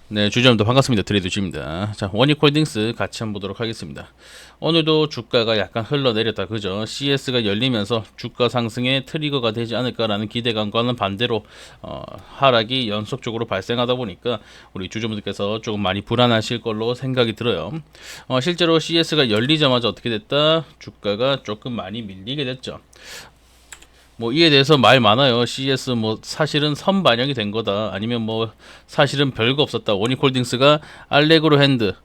네, 주주님도 반갑습니다. 트레이드주입니다. 자, 원익홀딩스 같이 한번 보도록 하겠습니다. 오늘도 주가가 약간 흘러내렸다. 그죠? CS가 열리면서 주가 상승의 트리거가 되지 않을까라는 기대감과는 반대로 하락이 연속적으로 발생하다 보니까 우리 주주분들께서 조금 많이 불안하실 걸로 생각이 들어요. 실제로 CS가 열리자마자 어떻게 됐다? 주가가 조금 많이 밀리게 됐죠. 뭐 이에 대해서 말 많아요. CS 뭐 사실은 선반영이 된 거다. 아니면 뭐 사실은 별거 없었다. 원익홀딩스가 알레그로 핸드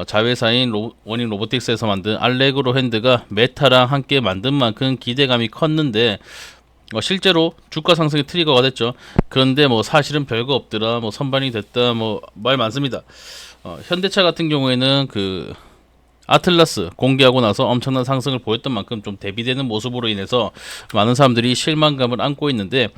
자회사인 원익 로보틱스에서 만든 알레그로 핸드가 메타랑 함께 만든 만큼 기대감이 컸는데 실제로 주가 상승의 트리거가 됐죠. 그런데 뭐 사실은 별거 없더라. 뭐 선반이 됐다. 뭐 말 많습니다. 현대차 같은 경우에는 그 아틀라스 공개하고 나서 엄청난 상승을 보였던 만큼 좀 대비되는 모습으로 인해서 많은 사람들이 실망감을 안고 있는데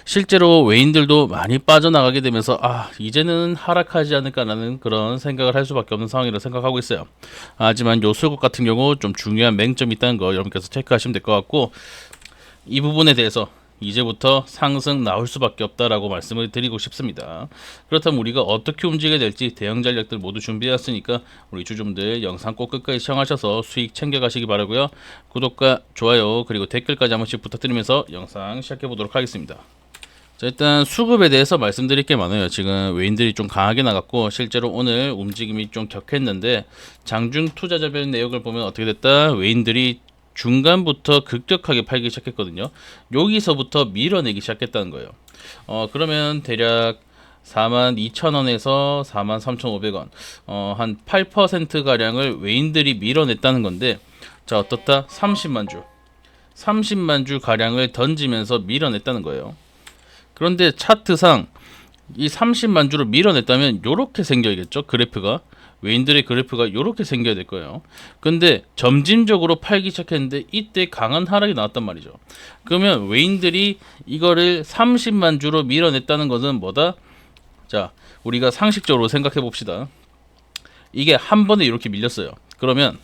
실제로 외인들도 많이 빠져나가게 되면서 이제는 하락하지 않을까라는 그런 생각을 할 수밖에 없는 상황이라 생각하고 있어요. 하지만 요 수급 같은 경우 좀 중요한 맹점이 있다는 거 여러분께서 체크하시면 될 것 같고 이 부분에 대해서 이제부터 상승 나올 수밖에 없다라고 말씀을 드리고 싶습니다. 그렇다면 우리가 어떻게 움직여야 될지 대응 전략들 모두 준비해왔으니까 우리 주주분들 영상 꼭 끝까지 시청하셔서 수익 챙겨가시기 바라고요. 구독과 좋아요 그리고 댓글까지 한 번씩 부탁드리면서 영상 시작해 보도록 하겠습니다. 자, 일단 수급에 대해서 말씀드릴 게 많아요. 지금 외인들이 좀 강하게 나갔고 실제로 오늘 움직임이 좀 격했는데 장중 투자자별 내역을 보면 어떻게 됐다? 외인들이 중간부터 급격하게 팔기 시작했거든요. 여기서부터 밀어내기 시작했다는 거예요. 그러면 대략 42,000원에서 43,500원 한 8% 가량을 외인들이 밀어냈다는 건데 자 어떻다? 30만 주 가량을 던지면서 밀어냈다는 거예요. 그런데 차트상 이 30만 주를 밀어냈다면 요렇게 생겨야겠죠. 그래프가 외인들의 그래프가 요렇게 생겨야 될 거예요. 근데 점진적으로 팔기 시작했는데 이때 강한 하락이 나왔단 말이죠. 그러면 외인들이 이거를 30만 주로 밀어냈다는 것은 뭐다? 자, 우리가 상식적으로 생각해 봅시다. 이게 한 번에 이렇게 밀렸어요. 그러면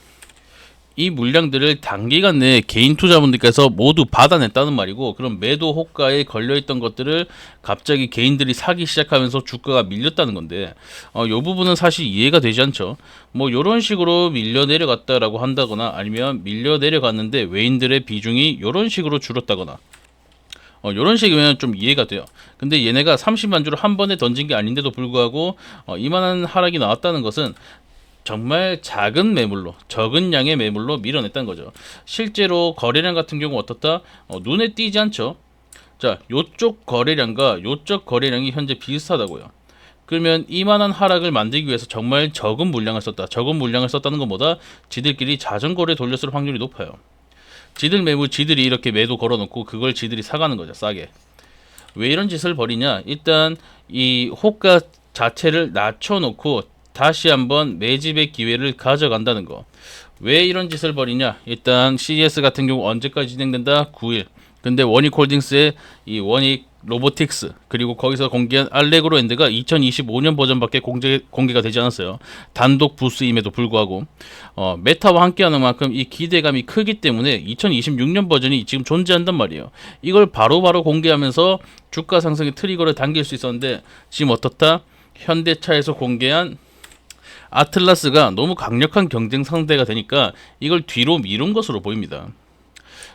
이 물량들을 단기간 내에 개인 투자분들께서 모두 받아냈다는 말이고 그럼 매도 호가에 걸려있던 것들을 갑자기 개인들이 사기 시작하면서 주가가 밀렸다는 건데 이 부분은 사실 이해가 되지 않죠. 뭐 이런 식으로 밀려 내려갔다라고 한다거나 아니면 밀려 내려갔는데 외인들의 비중이 이런 식으로 줄었다거나 이런 식이면 좀 이해가 돼요. 근데 얘네가 30만 주를 한 번에 던진 게 아닌데도 불구하고 이만한 하락이 나왔다는 것은 정말 작은 매물로 적은 양의 매물로 밀어냈다는 거죠. 실제로 거래량 같은 경우 어떻다? 눈에 띄지 않죠. 자, 요쪽 거래량과 요쪽 거래량이 현재 비슷하다고요. 그러면 이만한 하락을 만들기 위해서 정말 적은 물량을 썼다. 적은 물량을 썼다는 것보다 지들끼리 자전거를 돌렸을 확률이 높아요. 지들 매물 지들이 이렇게 매도 걸어놓고 그걸 지들이 사가는 거죠. 싸게. 왜 이런 짓을 벌이냐? 일단 이 호가 자체를 낮춰놓고 다시 한번 매집의 기회를 가져간다는 거. 왜 이런 짓을 벌이냐? 일단 CES 같은 경우 언제까지 진행된다? 9일. 근데 원익홀딩스의 이 원익 로보틱스 그리고 거기서 공개한 알레그로 엔드가 2025년 버전밖에 공개가 되지 않았어요. 단독 부스임에도 불구하고 메타와 함께하는 만큼 이 기대감이 크기 때문에 2026년 버전이 지금 존재한단 말이에요. 이걸 바로바로 공개하면서 주가 상승의 트리거를 당길 수 있었는데 지금 어떻다? 현대차에서 공개한 아틀라스가 너무 강력한 경쟁 상대가 되니까 이걸 뒤로 미룬 것으로 보입니다.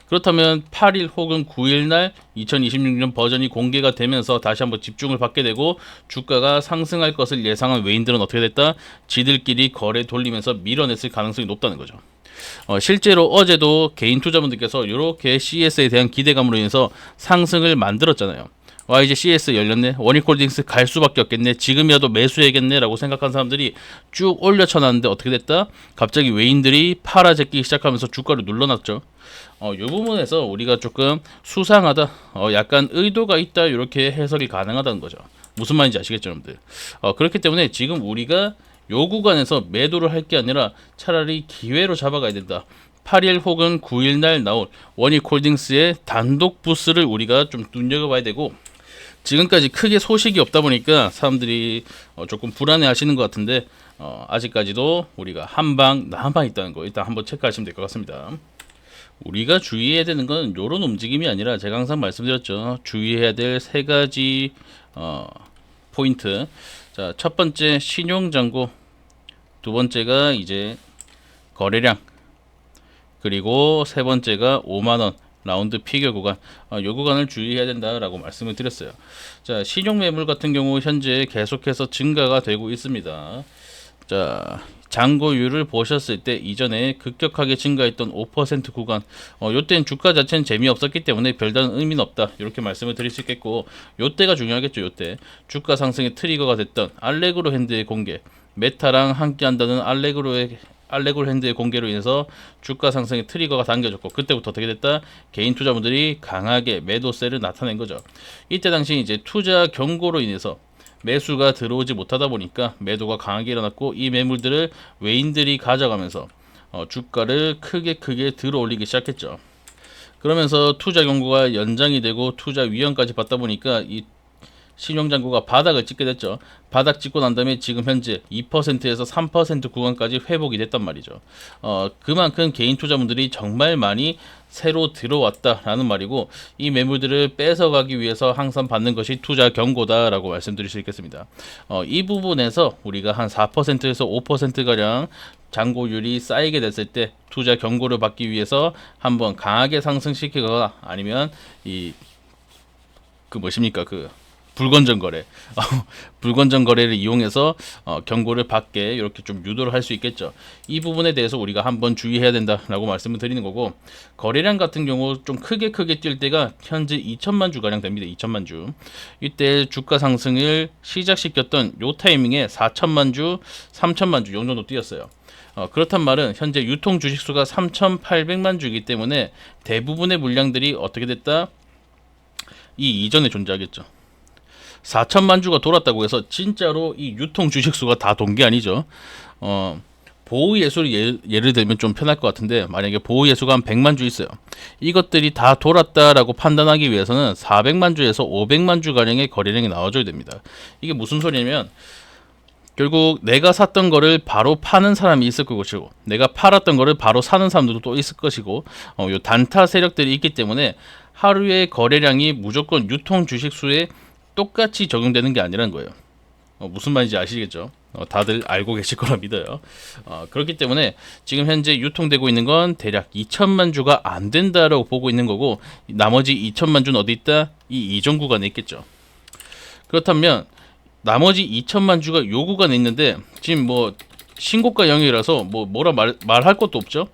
그렇다면 8일 혹은 9일 날 2026년 버전이 공개가 되면서 다시 한번 집중을 받게 되고 주가가 상승할 것을 예상한 외인들은 어떻게 됐다? 지들끼리 거래 돌리면서 밀어냈을 가능성이 높다는 거죠. 실제로 어제도 개인 투자분들께서 이렇게 CS에 대한 기대감으로 인해서 상승을 만들었잖아요. 와 이제 CS 열렸네 원익홀딩스 갈 수밖에 없겠네 지금이라도 매수해야겠네 라고 생각한 사람들이 쭉 올려쳐놨는데 어떻게 됐다? 갑자기 외인들이 팔아제끼기 시작하면서 주가를 눌러놨죠. 이 부분에서 우리가 조금 수상하다 약간 의도가 있다 이렇게 해석이 가능하다는 거죠. 무슨 말인지 아시겠죠 여러분들. 그렇기 때문에 지금 우리가 요 구간에서 매도를 할 게 아니라 차라리 기회로 잡아가야 된다. 8일 혹은 9일 날 나올 원익홀딩스의 단독 부스를 우리가 좀 눈여겨봐야 되고 지금까지 크게 소식이 없다 보니까 사람들이 조금 불안해 하시는 것 같은데 아직까지도 우리가 한방 남아 있다는 거 일단 한번 체크하시면 될 것 같습니다. 우리가 주의해야 되는 건 이런 움직임이 아니라 제가 항상 말씀드렸죠. 주의해야 될 세 가지 포인트. 자, 첫 번째 신용잔고, 두 번째가 이제 거래량, 그리고 세 번째가 5만원 라운드 피겨 구간, 요 구간을 주의해야 된다라고 말씀을 드렸어요. 자, 신용 매물 같은 경우 현재 계속해서 증가가 되고 있습니다. 자, 잔고율을 보셨을 때 이전에 급격하게 증가했던 5% 구간, 요때는 주가 자체는 재미없었기 때문에 별다른 의미는 없다, 이렇게 말씀을 드릴 수 있겠고, 요때가 중요하겠죠. 요때 주가 상승의 트리거가 됐던 알레그로 핸드의 공개, 메타랑 함께 한다는 알레그로 핸드의 공개로 인해서 주가 상승의 트리거가 당겨졌고, 그때부터 어떻게 됐다? 개인 투자분들이 강하게 매도세를 나타낸 거죠. 이때 당시 이제 투자 경고로 인해서 매수가 들어오지 못하다 보니까 매도가 강하게 일어났고, 이 매물들을 외인들이 가져가면서 주가를 크게 들어 올리기 시작했죠. 그러면서 투자 경고가 연장이 되고 투자 위험까지 받다 보니까 이 신용잔고가 바닥을 찍게 됐죠. 바닥 찍고 난 다음에 지금 현재 2%에서 3% 구간까지 회복이 됐단 말이죠. 그만큼 개인 투자분들이 정말 많이 새로 들어왔다라는 말이고, 이 매물들을 뺏어가기 위해서 항상 받는 것이 투자 경고다라고 말씀드릴 수 있겠습니다. 이 부분에서 우리가 한 4%에서 5%가량 잔고율이 쌓이게 됐을 때 투자 경고를 받기 위해서 한번 강하게 상승시키거나, 아니면 불건전 거래, 불건전 거래를 이용해서 경고를 받게 이렇게 좀 유도를 할 수 있겠죠. 이 부분에 대해서 우리가 한번 주의해야 된다라고 말씀을 드리는 거고, 거래량 같은 경우 좀 크게 뛸 때가 현재 2천만 주 가량 됩니다. 2천만 주. 이때 주가 상승을 시작시켰던 요 타이밍에 4천만 주, 3천만 주 정도 뛰었어요. 그렇단 말은 현재 유통 주식수가 3,800만 주이기 때문에 대부분의 물량들이 어떻게 됐다? 이 이전에 존재하겠죠. 4천만 주가 돌았다고 해서 진짜로 이 유통 주식수가 다 돈 게 아니죠. 보호예술 예를 들면 좀 편할 것 같은데, 만약에 보호예수가 한 100만 주 있어요. 이것들이 다 돌았다라고 판단하기 위해서는 400만 주에서 500만 주 가량의 거래량이 나와줘야 됩니다. 이게 무슨 소리냐면, 결국 내가 샀던 거를 바로 파는 사람이 있을 것이고, 내가 팔았던 거를 바로 사는 사람들도 또 있을 것이고, 요 단타 세력들이 있기 때문에 하루의 거래량이 무조건 유통 주식수에 똑같이 적용되는 게 아니라는 거예요. 무슨 말인지 아시겠죠? 다들 알고 계실 거라 믿어요. 그렇기 때문에 지금 현재 유통되고 있는 건 대략 2천만 주가 안 된다라고 보고 있는 거고, 나머지 2천만 주는 어디 있다? 이 이전 구간에 있겠죠. 그렇다면 나머지 2천만 주가 요 구간에 있는데, 지금 뭐 신고가 영역이라서 뭐라 말할 것도 없죠.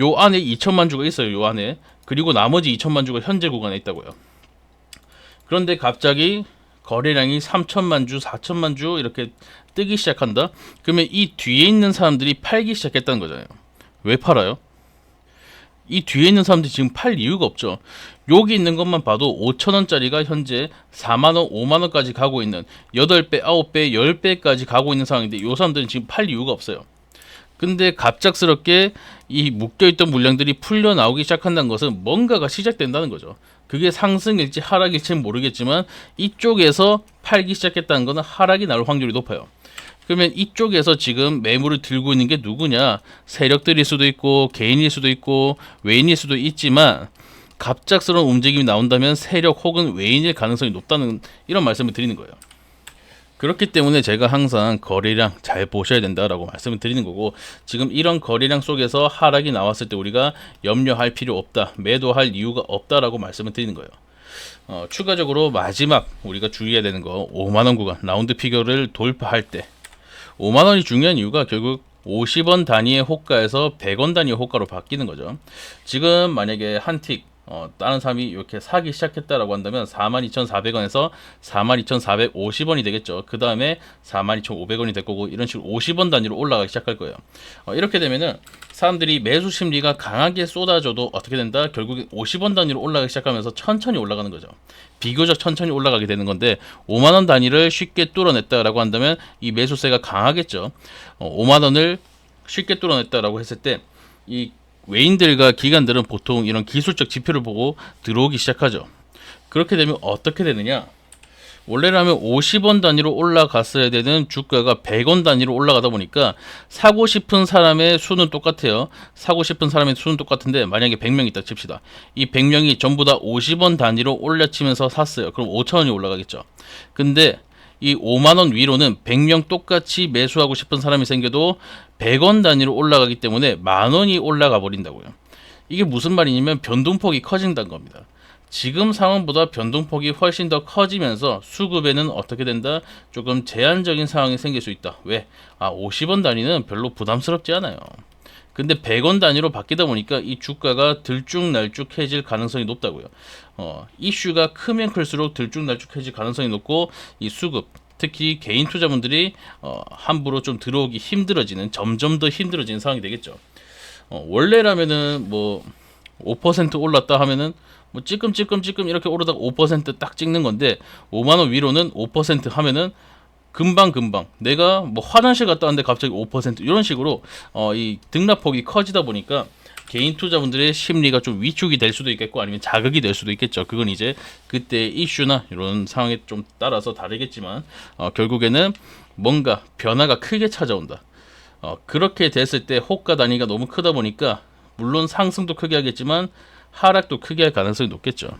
요 안에 2천만 주가 있어요. 요 안에. 그리고 나머지 2천만 주가 현재 구간에 있다고요. 그런데 갑자기 거래량이 3천만 주, 4천만 주 이렇게 뜨기 시작한다? 그러면 이 뒤에 있는 사람들이 팔기 시작했다는 거잖아요. 왜 팔아요? 이 뒤에 있는 사람들이 지금 팔 이유가 없죠. 여기 있는 것만 봐도 5천원짜리가 현재 4만원, 5만원까지 가고 있는 8배, 9배, 10배까지 가고 있는 상황인데, 이 사람들은 지금 팔 이유가 없어요. 근데 갑작스럽게 이 묶여있던 물량들이 풀려 나오기 시작한다는 것은 뭔가가 시작된다는 거죠. 그게 상승일지 하락일지는 모르겠지만 이쪽에서 팔기 시작했다는 것은 하락이 날 확률이 높아요. 그러면 이쪽에서 지금 매물을 들고 있는 게 누구냐? 세력들일 수도 있고 개인일 수도 있고 외인일 수도 있지만, 갑작스러운 움직임이 나온다면 세력 혹은 외인일 가능성이 높다는 이런 말씀을 드리는 거예요. 그렇기 때문에 제가 항상 거래량 잘 보셔야 된다라고 말씀을 드리는 거고, 지금 이런 거래량 속에서 하락이 나왔을 때 우리가 염려할 필요 없다, 매도할 이유가 없다라고 말씀을 드리는 거예요. 추가적으로 마지막 우리가 주의해야 되는 거, 5만원 구간 라운드 피겨를 돌파할 때 5만원이 중요한 이유가 결국 50원 단위의 호가에서 100원 단위의 호가로 바뀌는 거죠. 지금 만약에 한틱 다른 사람이 이렇게 사기 시작했다라고 한다면 42,400원에서 42,450원이 되겠죠. 그 다음에 42,500원이 될 거고, 이런 식으로 50원 단위로 올라가기 시작할 거예요. 이렇게 되면은 사람들이 매수 심리가 강하게 쏟아져도 어떻게 된다? 결국에 50원 단위로 올라가기 시작하면서 천천히 올라가는 거죠. 비교적 천천히 올라가게 되는 건데, 5만원 단위를 쉽게 뚫어냈다라고 한다면 이 매수세가 강하겠죠. 5만원을 쉽게 뚫어냈다라고 했을 때 이 외인들과 기관들은 보통 이런 기술적 지표를 보고 들어오기 시작하죠. 그렇게 되면 어떻게 되느냐? 원래라면 50원 단위로 올라갔어야 되는 주가가 100원 단위로 올라가다 보니까 사고 싶은 사람의 수는 똑같아요. 사고 싶은 사람의 수는 똑같은데, 만약에 100명 있다 칩시다. 이 100명이 전부 다 50원 단위로 올려치면서 샀어요. 그럼 5천원이 올라가겠죠. 근데 이 5만원 위로는 100명 똑같이 매수하고 싶은 사람이 생겨도 100원 단위로 올라가기 때문에 만원이 올라가 버린다고요. 이게 무슨 말이냐면 변동폭이 커진다는 겁니다. 지금 상황보다 변동폭이 훨씬 더 커지면서 수급에는 어떻게 된다? 조금 제한적인 상황이 생길 수 있다. 왜? 50원 단위는 별로 부담스럽지 않아요. 근데 100원 단위로 바뀌다 보니까 이 주가가 들쭉날쭉해질 가능성이 높다고요. 이슈가 크면 클수록 들쭉날쭉해질 가능성이 높고 이 수급, 특히 개인 투자분들이 함부로 좀 들어오기 힘들어지는, 점점 더 힘들어지는 상황이 되겠죠. 원래라면은 뭐 5% 올랐다 하면은 뭐 찌끔찌끔 이렇게 오르다가 5%딱 찍는 건데 5만원 위로는 5% 하면은 금방 내가 뭐 화장실 갔다 왔는데 갑자기 5% 이런 식으로 이 등락폭이 커지다 보니까 개인 투자분들의 심리가 좀 위축이 될 수도 있겠고 아니면 자극이 될 수도 있겠죠. 그건 이제 그때 이슈나 이런 상황에 좀 따라서 다르겠지만 결국에는 뭔가 변화가 크게 찾아온다. 그렇게 됐을 때 호가 단위가 너무 크다 보니까 물론 상승도 크게 하겠지만 하락도 크게 할 가능성이 높겠죠.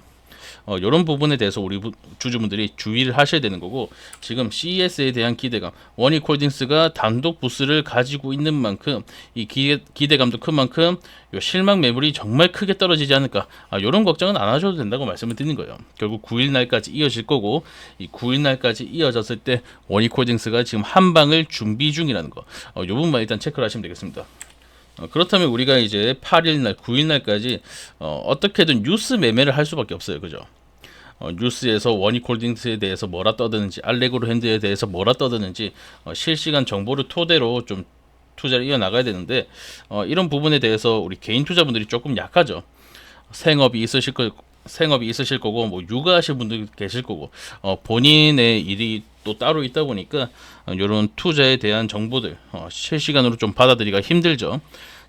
이런 부분에 대해서 우리 주주분들이 주의를 하셔야 되는 거고, 지금 CES에 대한 기대감, 원익홀딩스가 단독 부스를 가지고 있는 만큼 이 기대감도 큰 만큼 요 실망 매물이 정말 크게 떨어지지 않을까, 이런 걱정은 안 하셔도 된다고 말씀을 드리는 거예요. 결국 9일 날까지 이어질 거고, 이 9일 날까지 이어졌을 때 원익홀딩스가 지금 한 방을 준비 중이라는 거, 이 부분만 일단 체크를 하시면 되겠습니다. 그렇다면 우리가 이제 8일날, 9일날까지 어떻게든 뉴스 매매를 할 수밖에 없어요. 그죠? 뉴스에서 원익홀딩스에 대해서 뭐라 떠드는지, 알레그로 핸드에 대해서 뭐라 떠드는지 실시간 정보를 토대로 좀 투자를 이어나가야 되는데 이런 부분에 대해서 우리 개인 투자분들이 조금 약하죠. 생업이 있으실 거고 뭐 육아하실 분들 계실 거고 본인의 일이 또 따로 있다 보니까 이런 투자에 대한 정보들 실시간으로 좀 받아들이기가 힘들죠.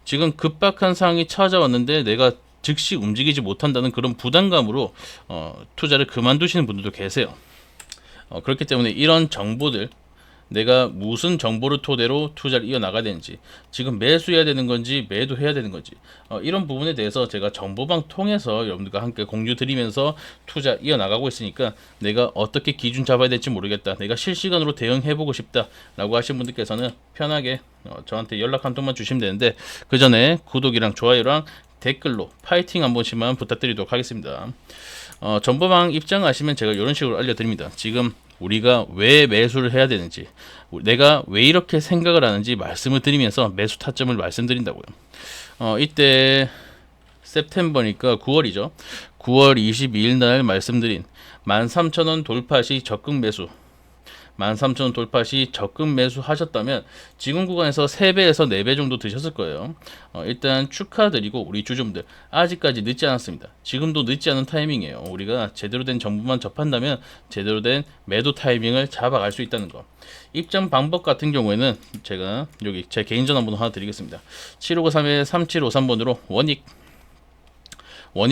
지금 급박한 상황이 찾아왔는데 내가 즉시 움직이지 못한다는 그런 부담감으로 투자를 그만두시는 분들도 계세요. 그렇기 때문에 이런 정보들, 내가 무슨 정보를 토대로 투자를 이어나가야 되는지, 지금 매수해야 되는 건지 매도해야 되는 건지, 이런 부분에 대해서 제가 정보방 통해서 여러분들과 함께 공유 드리면서 투자 이어나가고 있으니까 내가 어떻게 기준 잡아야 될지 모르겠다, 내가 실시간으로 대응해보고 싶다 라고 하신 분들께서는 편하게 저한테 연락 한 통만 주시면 되는데, 그 전에 구독이랑 좋아요랑 댓글로 파이팅 한 번씩만 부탁드리도록 하겠습니다. 정보방 입장하시면 제가 이런 식으로 알려드립니다. 지금 우리가 왜 매수를 해야 되는지, 내가 왜 이렇게 생각을 하는지 말씀을 드리면서 매수 타점을 말씀드린다고요. 이때 셉템버니까 9월이죠. 9월 22일 날 말씀드린 13,000원 돌파 시 적극 매수, 13,000원 돌파 시 적극 매수 하셨다면 지금 구간에서 3배에서 4배 정도 드셨을 거예요. 일단 축하드리고 우리 주주분들 아직까지 늦지 않았습니다. 지금도 늦지 않은 타이밍이에요. 우리가 제대로 된 정보만 접한다면 제대로 된 매도 타이밍을 잡아갈 수 있다는 거. 입장 방법 같은 경우에는 제가 여기 제 개인 전화번호 하나 드리겠습니다. 7593-3753번으로 원익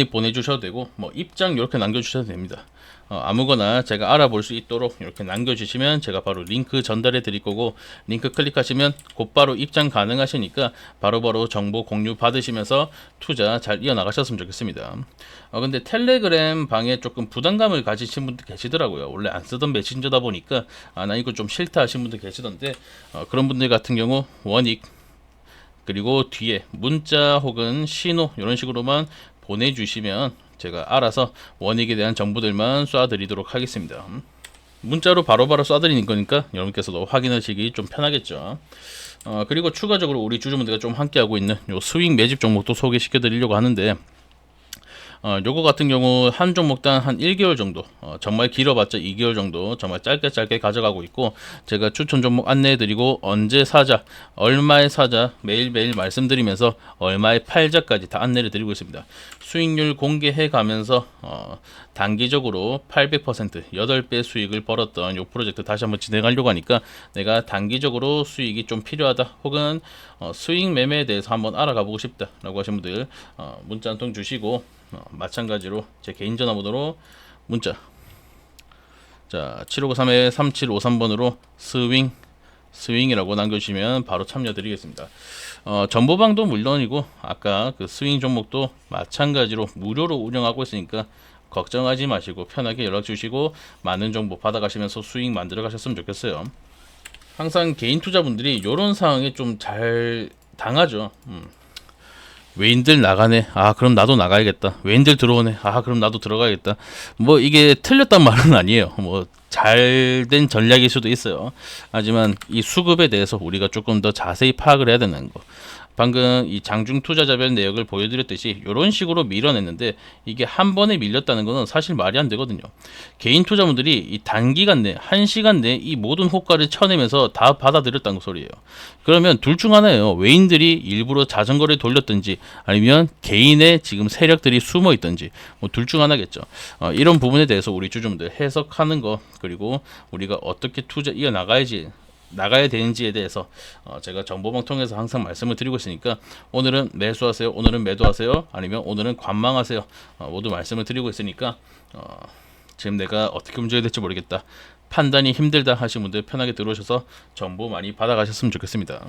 보내주셔도 되고 뭐 입장 이렇게 남겨주셔도 됩니다. 아무거나 제가 알아볼 수 있도록 이렇게 남겨주시면 제가 바로 링크 전달해 드릴 거고, 링크 클릭하시면 곧바로 입장 가능하시니까 바로바로 정보 공유 받으시면서 투자 잘 이어나가셨으면 좋겠습니다. 근데 텔레그램 방에 조금 부담감을 가지신 분들 계시더라고요. 원래 안 쓰던 메신저다 보니까 나 이거 좀 싫다 하신 분들 계시던데 그런 분들 같은 경우 원익 그리고 뒤에 문자 혹은 신호 이런 식으로만 보내주시면 제가 알아서 원익에 대한 정보들만 쏴드리도록 하겠습니다. 문자로 바로바로 쏴드리는 거니까 여러분께서도 확인하시기 좀 편하겠죠. 그리고 추가적으로 우리 주주분들과 좀 함께하고 있는 요 스윙 매집 종목도 소개시켜 드리려고 하는데, 요거 같은 경우 한 종목당 한 1개월 정도, 정말 길어봤자 2개월 정도 정말 짧게 가져가고 있고, 제가 추천 종목 안내해드리고 언제 사자, 얼마에 사자 매일매일 말씀드리면서 얼마에 팔자까지 다 안내를 드리고 있습니다. 수익률 공개해 가면서 단기적으로 800% 8배 수익을 벌었던 요 프로젝트 다시 한번 진행하려고 하니까, 내가 단기적으로 수익이 좀 필요하다 혹은 수익 매매에 대해서 한번 알아가 보고 싶다 라고 하신 분들 문자 한 통 주시고, 마찬가지로 제 개인 전화번호로 문자 7593-3753번으로 스윙이라고 남겨주시면 바로 참여드리겠습니다. 정보방도 물론이고 아까 그 스윙 종목도 마찬가지로 무료로 운영하고 있으니까 걱정하지 마시고 편하게 연락 주시고 많은 정보 받아가시면서 수익 만들어 가셨으면 좋겠어요. 항상 개인 투자분들이 이런 상황에 좀 잘 당하죠. 외인들 나가네. 아, 그럼 나도 나가야겠다. 외인들 들어오네. 아, 그럼 나도 들어가야겠다. 뭐 이게 틀렸단 말은 아니에요. 뭐 잘된 전략일 수도 있어요. 하지만 이 수급에 대해서 우리가 조금 더 자세히 파악을 해야 되는 거. 방금 이 장중 투자자별 내역을 보여드렸듯이 이런 식으로 밀어냈는데 이게 한 번에 밀렸다는 것은 사실 말이 안 되거든요. 개인 투자분들이 이 단기간 내, 1시간 내에 이 모든 호가를 쳐내면서 다 받아들였다는 소리예요. 그러면 둘 중 하나예요. 외인들이 일부러 자전거를 돌렸든지 아니면 개인의 지금 세력들이 숨어 있든지 뭐 둘 중 하나겠죠. 이런 부분에 대해서 우리 주주분들 해석하는 거 그리고 우리가 어떻게 투자 나가야 되는지에 대해서 제가 정보방 통해서 항상 말씀을 드리고 있으니까 오늘은 매수하세요, 오늘은 매도하세요, 아니면 오늘은 관망하세요, 모두 말씀을 드리고 있으니까 지금 내가 어떻게 움직여야 될지 모르겠다, 판단이 힘들다 하시는 분들 편하게 들어오셔서 정보 많이 받아가셨으면 좋겠습니다.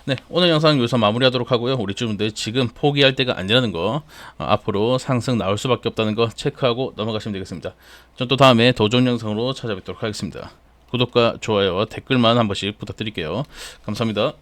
네, 오늘 영상 여기서 마무리하도록 하고요. 우리 주분들 지금 포기할 때가 아니라는 거, 앞으로 상승 나올 수밖에 없다는 거 체크하고 넘어가시면 되겠습니다. 전 또 다음에 더 좋은 영상으로 찾아뵙도록 하겠습니다. 구독과 좋아요, 댓글만 한 번씩 부탁드릴게요. 감사합니다.